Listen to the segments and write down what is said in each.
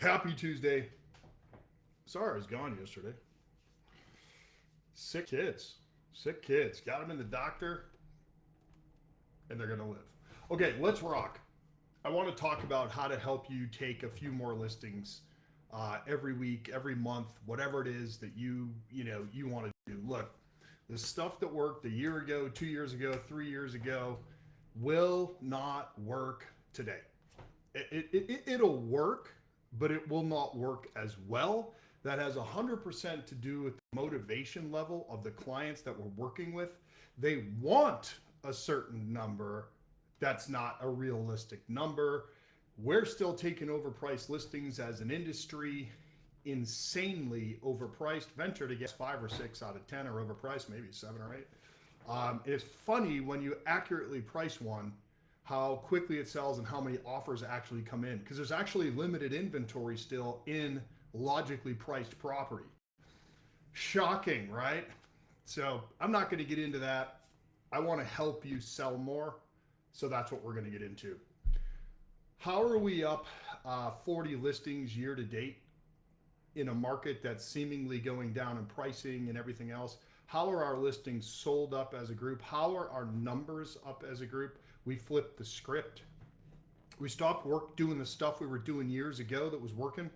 Happy Tuesday. Sorry I was gone yesterday. Sick kids. Sick kids. Got them in the doctor, and they're going to live. Okay, let's rock. I want to talk about how to help you take a few more listings every week, every month, whatever it is that you want to do. Look, the stuff that worked a year ago, 2 years ago, 3 years ago will not work today. It'll work, but it will not work as well. That has 100% to do with the motivation level of the clients that we're working with. They want a certain number that's not a realistic number. We're still taking overpriced listings as an industry, insanely overpriced. Venture to guess 5 or 6 out of 10 are overpriced, maybe 7 or 8. It's funny when you accurately price one, how quickly it sells and how many offers actually come in, because there's actually limited inventory still in logically priced property. Shocking, right? So I'm not going to get into that. I want to help you sell more. So that's what we're going to get into. How are we up 40 listings year to date in a market that's seemingly going down in pricing and everything else? How are our listings sold up as a group? How are our numbers up as a group? We flipped the script. We stopped doing the stuff we were doing years ago that was working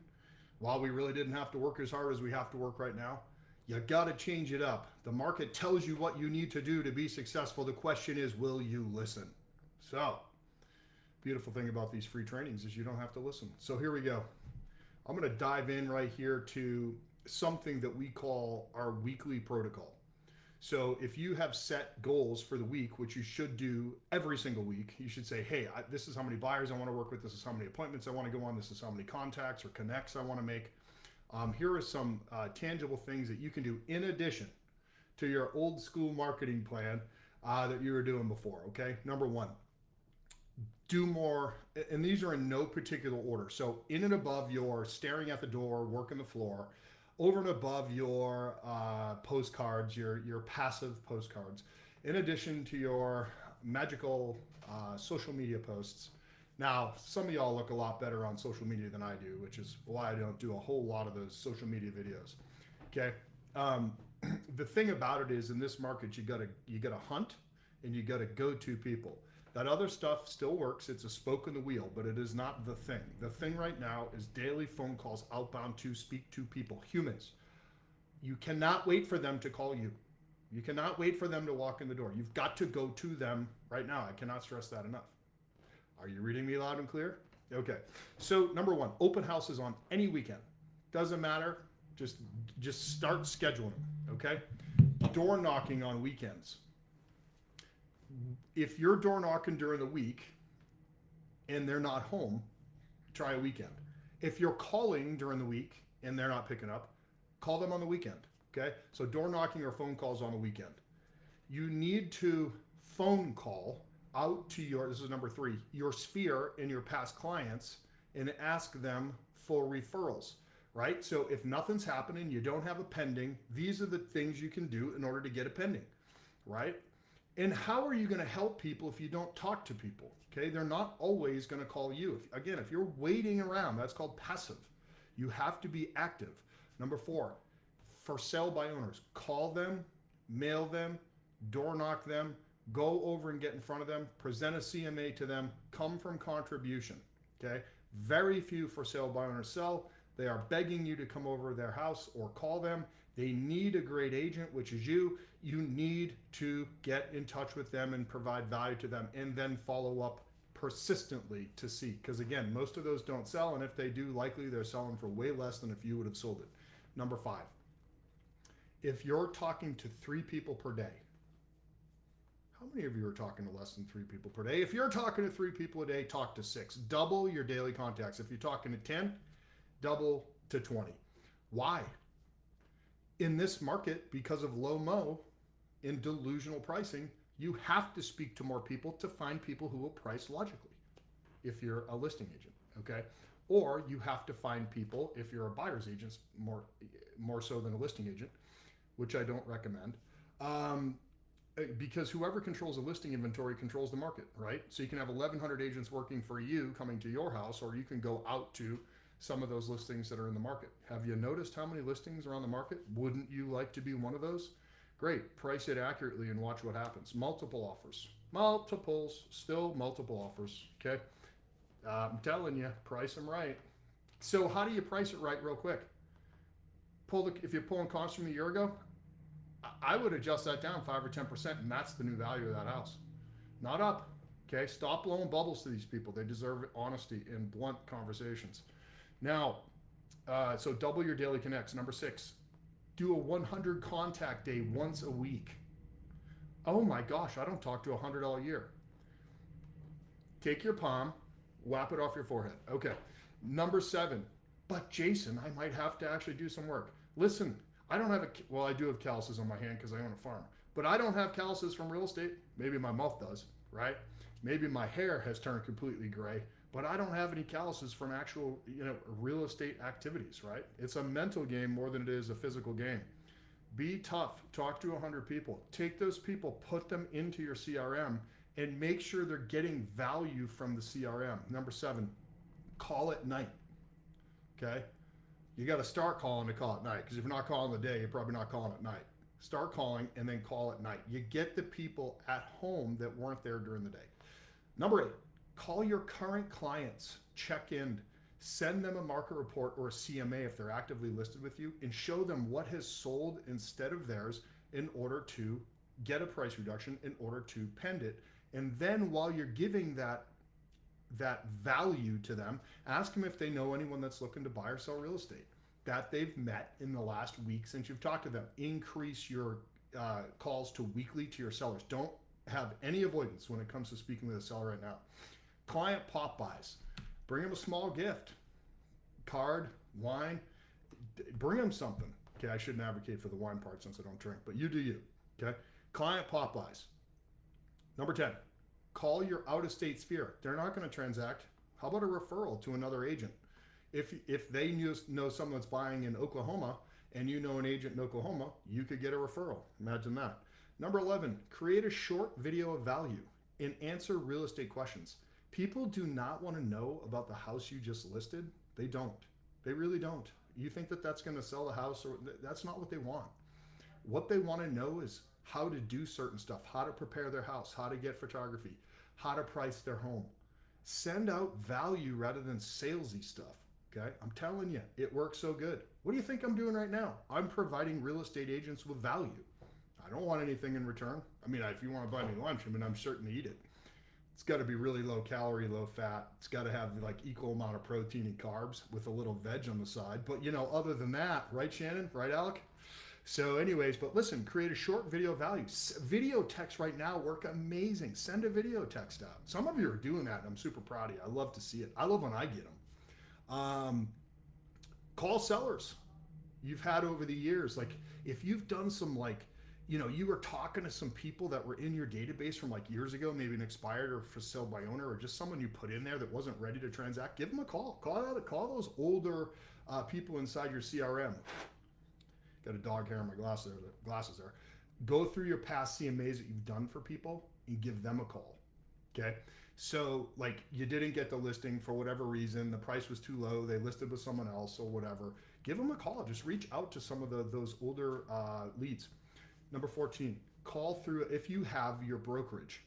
while we really didn't have to work as hard as we have to work right now. You got to change it up. The market tells you what you need to do to be successful. The question is, will you listen? So, beautiful thing about these free trainings is you don't have to listen. So here we go. I'm going to dive in right here to something that we call our weekly protocol. So if you have set goals for the week, which you should do every single week, you should say, hey, this is how many buyers I want to work with. This is how many appointments I want to go on. This is how many contacts or connects I want to make. Here are some tangible things that you can do in addition to your old school marketing plan that you were doing before. Okay. Number one, do more. And these are in no particular order. So in and above your staring at the door, working the floor, over and above your postcards, your passive postcards, in addition to your magical social media posts. Now, some of y'all look a lot better on social media than I do, which is why I don't do a whole lot of those social media videos. Okay. The thing about it is, in this market, you gotta hunt and you gotta go to people. That other stuff still works. It's a spoke in the wheel, but it is not the thing. The thing right now is daily phone calls outbound to speak to people, humans. You cannot wait for them to call you. You cannot wait for them to walk in the door. You've got to go to them right now. I cannot stress that enough. Are you reading me loud and clear? Okay. So number one, open houses on any weekend. Doesn't matter. Just start scheduling. Okay. Door knocking on weekends. If you're door knocking during the week and they're not home, try a weekend. If you're calling during the week and they're not picking up, call them on the weekend. Okay. So door knocking or phone calls on the weekend. You need to phone call out to this is number three, your sphere and your past clients and ask them for referrals, right? So if nothing's happening, you don't have a pending, these are the things you can do in order to get a pending, right? And how are you going to help people if you don't talk to people? Okay, they're not always going to call you. If you're waiting around, that's called passive. You have to be active. Number four, for sale by owners, call them, mail them, door knock them, go over and get in front of them, present a CMA to them, come from contribution. Okay, very few for sale by owners sell. They are begging you to come over to their house or call them. They need a great agent, which is you. You need to get in touch with them and provide value to them and then follow up persistently to see. Because again, most of those don't sell. And if they do, likely they're selling for way less than if you would have sold it. Number five, if you're talking to 3 people per day, how many of you are talking to less than 3 people per day? If you're talking to 3 people a day, talk to 6. Double your daily contacts. If you're talking to 10, double to 20. Why? In this market, because of low mo and delusional pricing, you have to speak to more people to find people who will price logically if you're a listing agent, okay? Or you have to find people, if you're a buyer's agent, more so than a listing agent, which I don't recommend, because whoever controls a listing inventory controls the market, right? So you can have 1,100 agents working for you coming to your house, or you can go out to some of those listings that are in the market. Have you noticed how many listings are on the market? Wouldn't you like to be one of those? Great, price it accurately and watch what happens. Multiple offers, multiples, still multiple offers, okay? I'm telling you, price them right. So how do you price it right real quick? If you're pulling costs from a year ago, I would adjust that down 5 or 10%, and that's the new value of that house. Not up, okay? Stop blowing bubbles to these people. They deserve honesty and blunt conversations. Now, so double your daily connects. Number 6, do a 100 contact day once a week. Oh my gosh, I don't talk to 100 all year. Take your palm, whap it off your forehead. Okay. Number 7, but Jason, I might have to actually do some work. Listen, I don't have I do have calluses on my hand because I own a farm, but I don't have calluses from real estate. Maybe my mouth does, right? Maybe my hair has turned completely gray, but I don't have any calluses from actual, real estate activities, right? It's a mental game more than it is a physical game. Be tough. Talk to 100 people. Take those people, put them into your CRM, and make sure they're getting value from the CRM. Number 7, call at night. Okay? You got to start calling to call at night, because if you're not calling the day, you're probably not calling at night. Start calling and then call at night. You get the people at home that weren't there during the day. Number 8, call your current clients, check in, send them a market report or a CMA if they're actively listed with you, and show them what has sold instead of theirs in order to get a price reduction, in order to pend it. And then while you're giving that value to them, ask them if they know anyone that's looking to buy or sell real estate that they've met in the last week since you've talked to them. Increase your calls to weekly to your sellers. Don't have any avoidance when it comes to speaking with a seller right now. Client pop buys. Bring them a small gift, card, wine, bring them something. Okay, I shouldn't advocate for the wine part since I don't drink, but you do you, okay? Client pop buys. Number 10, call your out-of-state sphere. They're not gonna transact. How about a referral to another agent? If they know someone that's buying in Oklahoma and you know an agent in Oklahoma, you could get a referral. Imagine that. Number 11, create a short video of value and answer real estate questions. People do not want to know about the house you just listed. They don't. They really don't. You think that that's going to sell the house, or that's not what they want. What they want to know is how to do certain stuff, how to prepare their house, how to get photography, how to price their home. Send out value rather than salesy stuff. Okay, I'm telling you, it works so good. What do you think I'm doing right now? I'm providing real estate agents with value. I don't want anything in return. I mean, if you want to buy me lunch, I'm certain to eat it. It's got to be really low calorie, low fat. It's got to have like equal amount of protein and carbs with a little veg on the side. But other than that, right, Shannon? Right, Alec? So anyways, but listen, create a short video value. Video text right now work amazing. Send a video text out. Some of you are doing that, and I'm super proud of you. I love to see it. I love when I get them. Call sellers you've had over the years. Like if you've done some you were talking to some people that were in your database from like years ago, maybe an expired or for sale by owner, or just someone you put in there that wasn't ready to transact, give them a call. Call those older people inside your CRM. Got a dog hair in my glasses there. Go through your past CMAs that you've done for people and give them a call. Okay. So like you didn't get the listing for whatever reason, the price was too low, they listed with someone else or whatever. Give them a call. Just reach out to some of those older leads. Number 14, call through if you have your brokerage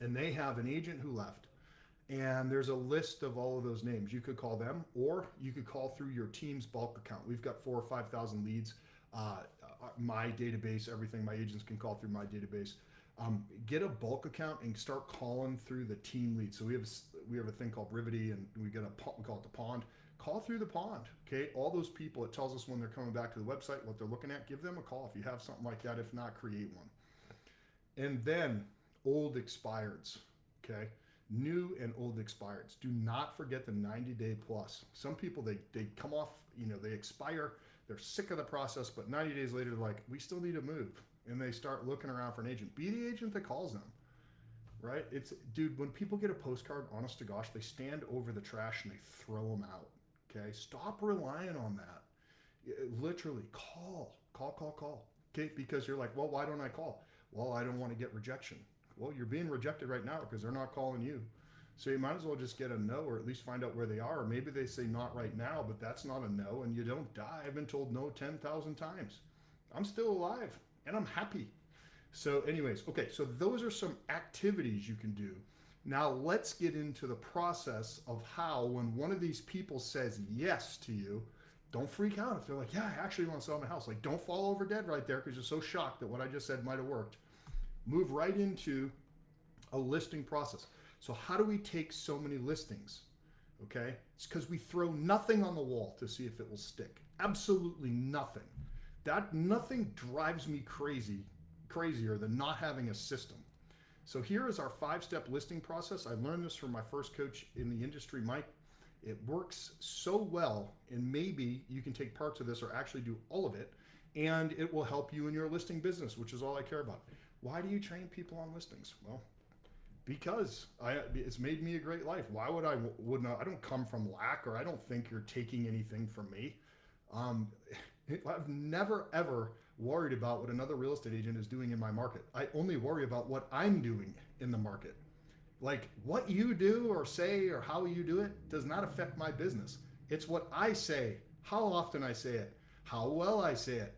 and they have an agent who left and there's a list of all of those names. You could call them, or you could call through your team's bulk account. We've got 4,000 or 5,000 leads. My database, everything my agents can call through my database. Get a bulk account and start calling through the team leads. So we have a thing called Rivety, and we call it the pond. Call through the pond, okay? All those people, it tells us when they're coming back to the website, what they're looking at. Give them a call if you have something like that. If not, create one. And then old expireds, okay? New and old expireds. Do not forget the 90-day plus. Some people, they come off, they expire, they're sick of the process, but 90 days later, they're like, we still need to move. And they start looking around for an agent. Be the agent that calls them, right? Dude, when people get a postcard, honest to gosh, they stand over the trash and they throw them out, okay? Stop relying on that. Literally, call, okay? Because you're like, well, why don't I call? Well, I don't want to get rejection. Well, you're being rejected right now because they're not calling you. So you might as well just get a no, or at least find out where they are. Or maybe they say not right now, but that's not a no, and you don't die. I've been told no 10,000 times. I'm still alive and I'm happy. So, anyways, okay, so those are some activities you can do. Now, let's get into the process of how, when one of these people says yes to you, don't freak out if they're like, yeah, I actually want to sell my house. Like, don't fall over dead right there because you're so shocked that what I just said might have worked. Move right into a listing process. So how do we take so many listings? Okay, it's because we throw nothing on the wall to see if it will stick. Absolutely nothing. That nothing drives me crazier than not having a system. So here is our 5-step listing process. I learned this from my first coach in the industry, Mike. It works so well, and maybe you can take parts of this or actually do all of it, and it will help you in your listing business, which is all I care about. Why do you train people on listings? Well, because it's made me a great life. Why would I I don't come from lack, or I don't think you're taking anything from me. I've never ever worried about what another real estate agent is doing in my market. I only worry about what I'm doing in the market. Like, what you do or say or how you do it does not affect my business. It's what I say, how often I say it, how well I say it,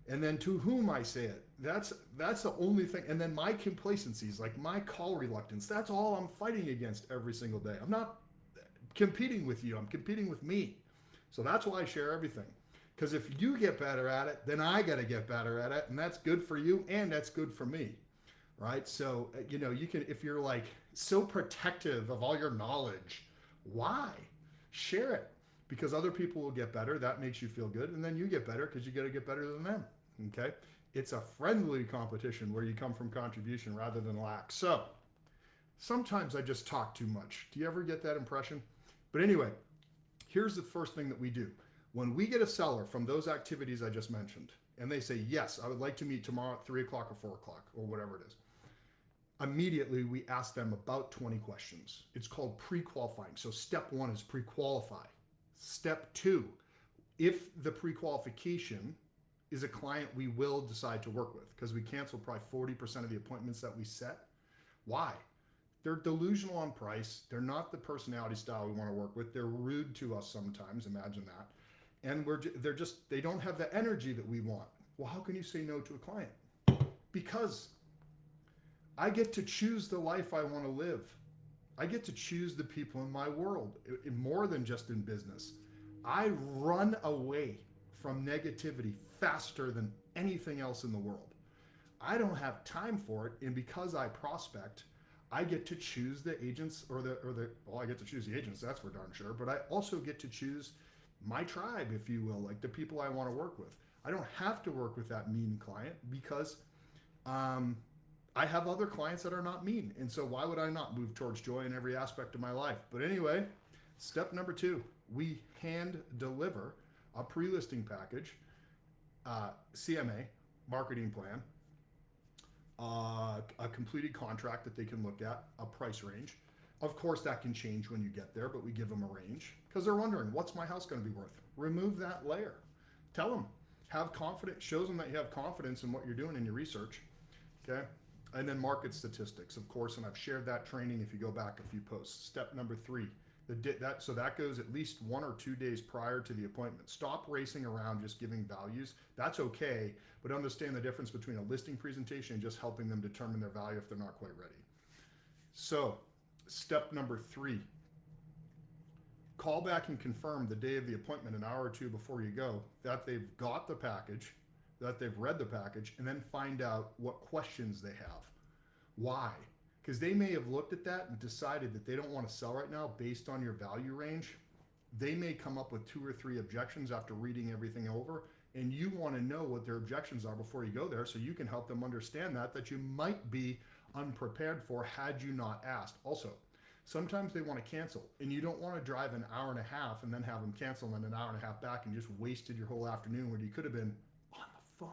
and then to whom I say it. That's the only thing. And then my complacencies, like my call reluctance, that's all I'm fighting against every single day. I'm not competing with you, I'm competing with me. So that's why I share everything. Because if you get better at it, then I got to get better at it, and that's good for you and that's good for me, right? So, you can, if you're like so protective of all your knowledge, why? Share it, because other people will get better. That makes you feel good, and then you get better because you got to get better than them, okay? It's a friendly competition where you come from contribution rather than lack. So sometimes I just talk too much. Do you ever get that impression? But anyway, here's the first thing that we do. When we get a seller from those activities I just mentioned, and they say, yes, I would like to meet tomorrow at 3 o'clock or 4 o'clock or whatever it is, immediately we ask them about 20 questions. It's called pre-qualifying. So step 1 is pre-qualify. Step 2, if the pre-qualification is a client we will decide to work with, because we cancel probably 40% of the appointments that we set. Why? They're delusional on price. They're not the personality style we want to work with. They're rude to us sometimes. Imagine that. And they don't have the energy that we want. Well, how can you say no to a client? Because I get to choose the life I want to live. I get to choose the people in my world, more than just in business. I run away from negativity faster than anything else in the world. I don't have time for it, and because I prospect, I get to choose the agents well, I get to choose the agents, that's for darn sure, but I also get to choose my tribe, if you will, like the people I want to work with. I don't have to work with that mean client because I have other clients that are not mean. And so why would I not move towards joy in every aspect of my life? But anyway, step number 2, we hand deliver a pre-listing package, CMA, marketing plan, a completed contract that they can look at, a price range. Of course, that can change when you get there, but we give them a range because they're wondering, what's my house going to be worth? Remove that layer. Tell them, have confidence, shows them that you have confidence in what you're doing in your research, okay? And then market statistics, of course, and I've shared that training if you go back a few posts. Step number 3, so that goes at least 1 or 2 days prior to the appointment. Stop racing around just giving values. That's okay, but understand the difference between a listing presentation and just helping them determine their value if they're not quite ready. So step number 3, call back and confirm the day of the appointment, an hour or 2 before you go, that they've got the package, that they've read the package, and then find out what questions they have. Why? Because they may have looked at that and decided that they don't want to sell right now based on your value range. They may come up with 2 or 3 objections after reading everything over, and you want to know what their objections are before you go there so you can help them understand that you might be unprepared for had you not asked. Also, sometimes they want to cancel, and you don't want to drive an hour and a half and then have them cancel and an hour and a half back and just wasted your whole afternoon where you could have been on the phone.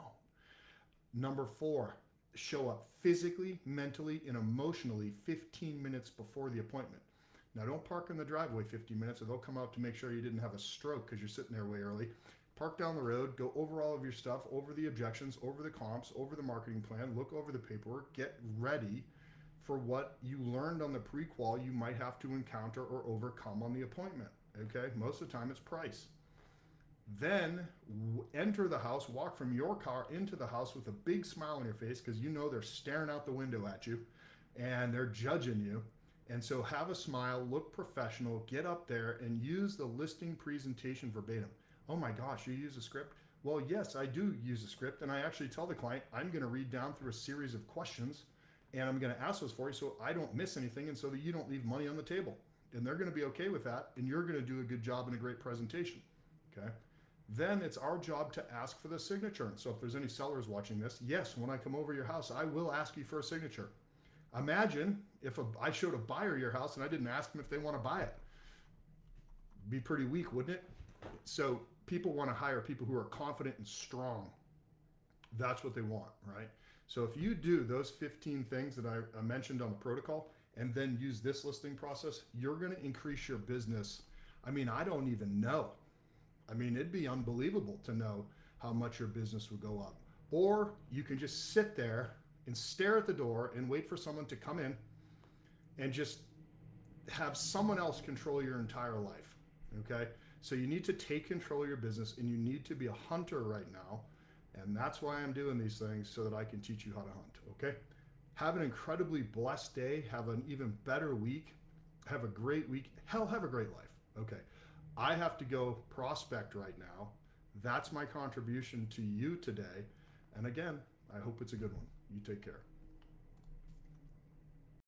Number 4, show up physically, mentally, and emotionally 15 minutes before the appointment. Now, don't park in the driveway 15 minutes or they'll come out to make sure you didn't have a stroke because you're sitting there way early. Park down the road, go over all of your stuff, over the objections, over the comps, over the marketing plan, look over the paperwork, get ready for what you learned on the pre-qual you might have to encounter or overcome on the appointment. Okay, most of the time it's price. Then enter the house, walk from your car into the house with a big smile on your face because you know they're staring out the window at you and they're judging you. And so have a smile, look professional, get up there and use the listing presentation verbatim. Oh my gosh, you use a script? Well, yes, I do use a script, and I actually tell the client I'm going to read down through a series of questions and I'm going to ask those for you so I don't miss anything and so that you don't leave money on the table. And they're going to be okay with that, and you're going to do a good job and a great presentation. Okay. Then it's our job to ask for the signature. So if there's any sellers watching this, yes, when I come over your house, I will ask you for a signature. Imagine if I showed a buyer your house and I didn't ask them if they want to buy it. Be pretty weak, wouldn't it? So people want to hire people who are confident and strong. That's what they want, right? So if you do those 15 things that I mentioned on the protocol and then use this listing process, you're going to increase your business. I mean, I don't even know. I mean, it'd be unbelievable to know how much your business would go up. Or you can just sit there and stare at the door and wait for someone to come in and just have someone else control your entire life. Okay? So you need to take control of your business, and you need to be a hunter right now. And that's why I'm doing these things, so that I can teach you how to hunt. Okay? Have an incredibly blessed day. Have an even better week. Have a great week. Hell, have a great life. Okay. I have to go prospect right now. That's my contribution to you today. And again, I hope it's a good one. You take care.